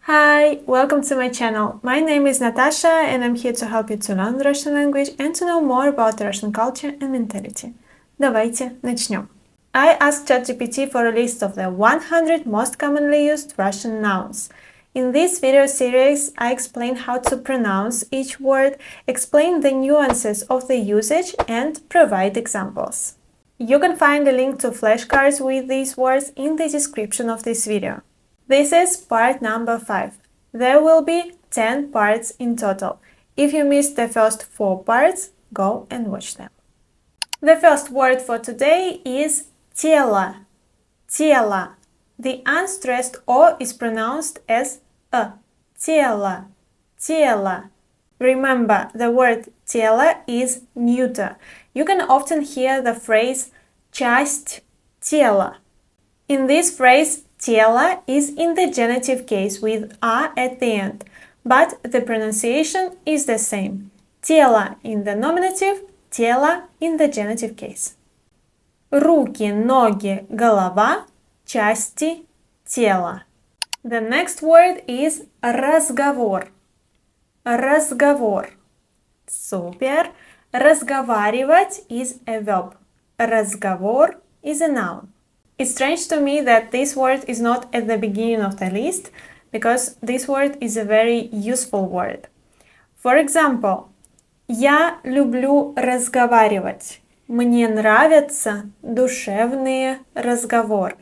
Hi, welcome to my channel. My name is Natasha and I'm here to help you to learn Russian language and to know more about Russian culture and mentality. Давайте начнем. I asked ChatGPT for a list of the 100 most commonly used Russian nouns. In this video series, I explain how to pronounce each word, explain the nuances of the usage, and provide examples. You can find a link to flashcards with these words in the description of this video. This is part number 5. There will be 10 parts in total. If you missed the first 4 parts, go and watch them. The first word for today is тело. Тело. The unstressed O is pronounced as a. Тело. Тело. Remember, the word тело is neuter. You can often hear the phrase часть тела. In this phrase, тело is in the genitive case with a at the end, but the pronunciation is the same. Тело in the nominative, тело in the genitive case. Руки, ноги, голова – части тела. The next word is разговор. Разговор. Super. Разговаривать is a verb. Разговор is a noun. It's strange to me that this word is not at the beginning of the list, because this word is a very useful word. For example, я люблю разговаривать. Мне нравятся душевные разговоры.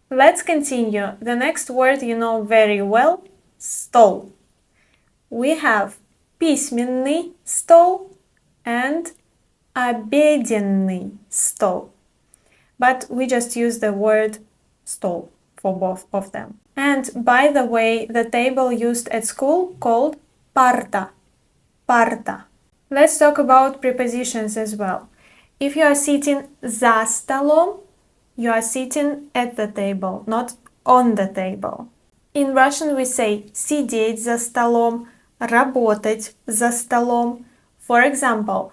Let's continue. The next word you know very well – стол. We have письменный стол and обеденный стол. But we just use the word stol for both of them. And by the way, the table used at school called parta. Parta. Let's talk about prepositions as well. If you are sitting за столом, you are sitting at the table, not on the table. In Russian we say сидеть за столом, работать за столом. For example,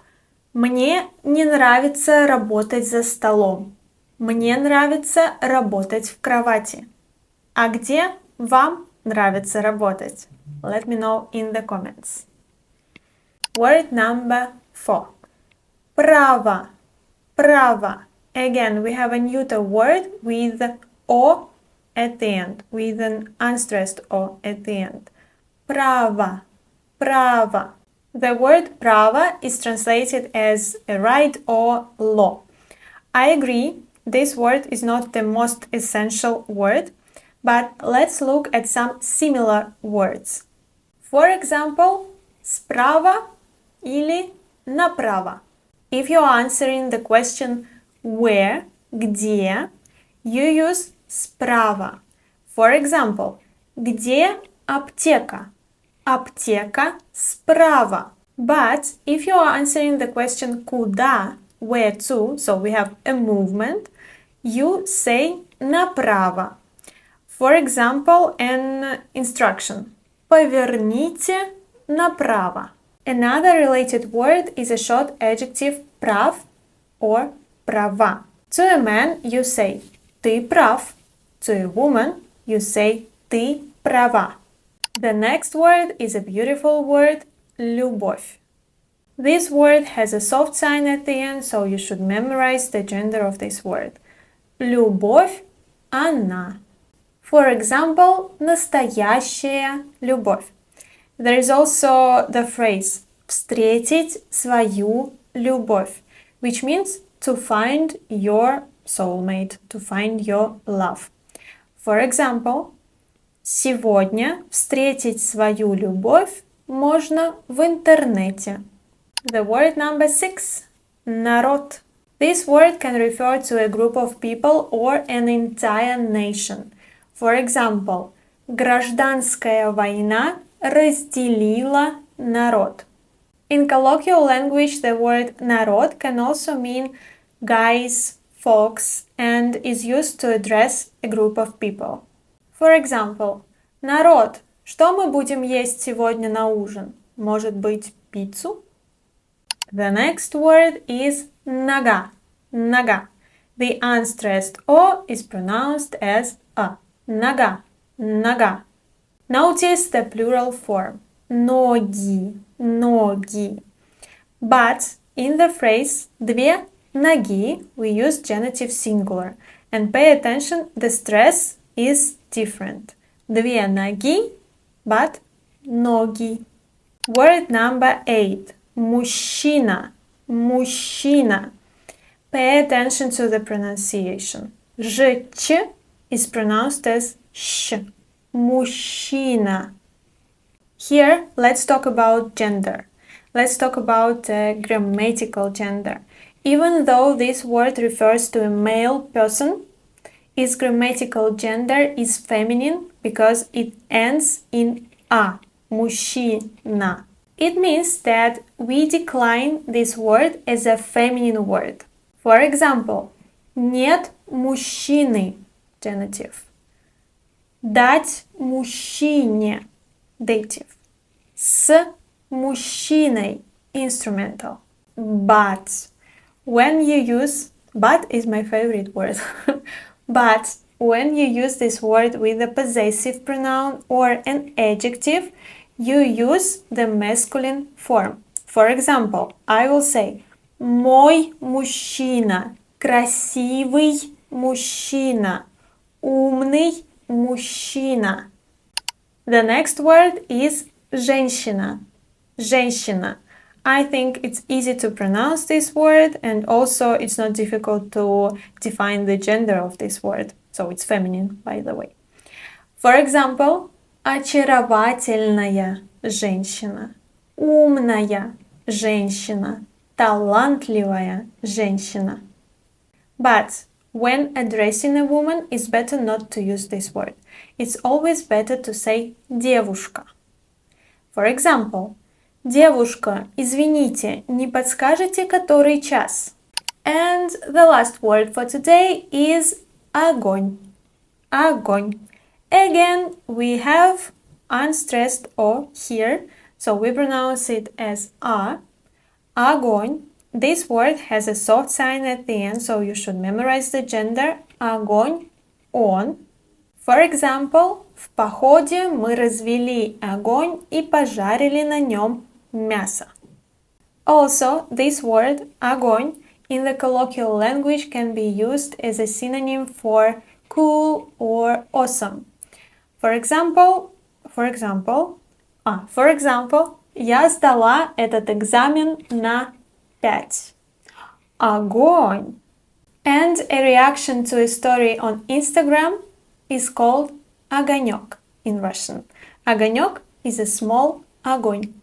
мне не нравится работать за столом. Мне нравится работать в кровати. А где вам нравится работать? Let me know in the comments. Word number 4. Право. Право. Again, we have a neuter word with O at the end, with an unstressed O at the end. Право. Право. The word право is translated as a right or law. I agree. This word is not the most essential word, but let's look at some similar words. For example, справа или направо. If you're answering the question where, где, you use справа. For example, где аптека? Аптека справа. But if you are answering the question куда, where to, so we have a movement, you say направо. For example, an instruction. Поверните направо. Another related word is a short adjective прав or права. To a man, you say ты прав. To a woman, you say ты права. The next word is a beautiful word, любовь. This word has a soft sign at the end, so you should memorize the gender of this word. Любовь, она. For example, настоящая любовь. There is also the phrase встретить свою любовь, which means to find your soulmate, to find your love. For example, сегодня встретить свою любовь можно в интернете. The word number 6. Народ. This word can refer to a group of people or an entire nation. For example, гражданская война разделила народ. In colloquial language, the word народ can also mean guys, folks, and is used to address a group of people. For example, народ, что мы будем есть сегодня на ужин? Может быть, пиццу? The next word is нога. Нога. The unstressed O is pronounced as a. Нога. Нога. Notice the plural form. Ноги, ноги. But in the phrase две ноги, we use genitive singular. And pay attention, the stress is different. Две ноги, but ноги. Word number 8. Мужчина, мужчина. Pay attention to the pronunciation. Ж-ч is pronounced as sh. Мужчина. Here, let's talk about gender. Let's talk about grammatical gender. Even though this word refers to a male person, its grammatical gender is feminine because it ends in a. Мужчина. It means that we decline this word as a feminine word. For example, нет мужчины, genitive. Дать мужчине, dative. С мужчиной, instrumental. But when you use, but is my favorite word. But when you use this word with a possessive pronoun or an adjective, you use the masculine form. For example, I will say мой мужчина, красивый мужчина, умный мужчина. The next word is женщина. Женщина. I think it's easy to pronounce this word, and also it's not difficult to define the gender of this word. So it's feminine, by the way. For example, очаровательная женщина, умная женщина, талантливая женщина. But when addressing a woman, it's better not to use this word. It's always better to say девушка. For example, девушка, извините, не подскажете, который час? And the last word for today is огонь. Огонь. Again, we have unstressed O here, so we pronounce it as a. Огонь. This word has a soft sign at the end, so you should memorize the gender. Огонь, он. For example, в походе мы развели огонь и пожарили на нем мясо. Also, this word, огонь, in the colloquial language can be used as a synonym for cool or awesome. For example, я сдала этот экзамен на 5. Огонь! And a reaction to a story on Instagram is called огонек in Russian. Огонек is a small огонь.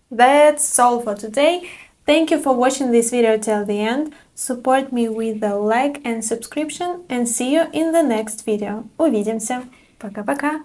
That's all for today. Thank you for watching this video till the end. Support me with a like and subscription, and see you in the next video. Увидимся. Пока-пока.